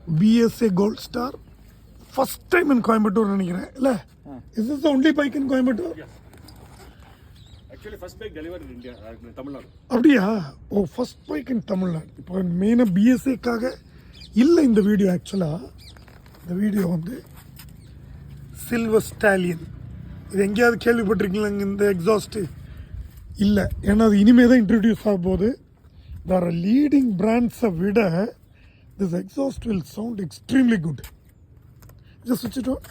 BSA Gold Star. First time in Coimbatore நினைக்கிறேன் இல்ல? Is this the only bike in Coimbatore? Yes. Actually first bike delivered in India, Tamil Nadu. அப்படியா? ஓ first bike in Tamil Nadu. இப்போ மெயினா BSAக்காக இல்ல இந்த video ஆக்சுவலா. இந்த video வந்து சில்வர் ஸ்டாலியன். இது எங்கேயாவது கேள்விப்பட்டிருக்கீங்களா இந்த எக்ஸாஸ்ட்? இல்லை, ஏன்னா அது இனிமே தான் இன்ட்ரடியூஸ் ஆக போகுது. வேற லீடிங் பிராண்ட்ஸை விட this exhaust will sound extremely good. Just வச்சுட்டோம்.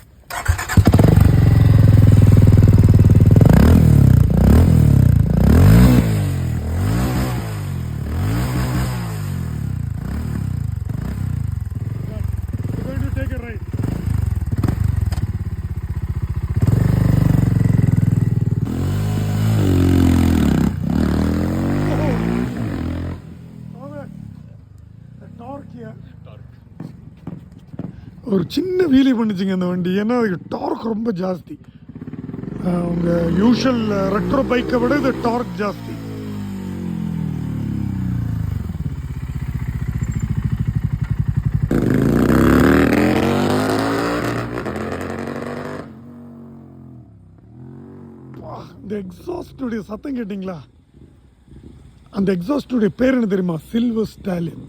ஒரு சின்ன வீலி பண்ணிச்சிங்க அந்த வண்டி, ஏன்னா அதுக்கு டார்க் ரொம்ப ஜாஸ்தி. உங்கள் யூஷுவல் ரெட்ரோ பைக்கை விட இது டார்க் ஜாஸ்தி. இந்த எக்ஸாஸ்டுடைய சத்தம் கேட்டிங்களா? அந்த எக்ஸாஸ்டுடைய பேர் என்ன தெரியுமா? Silver stallion.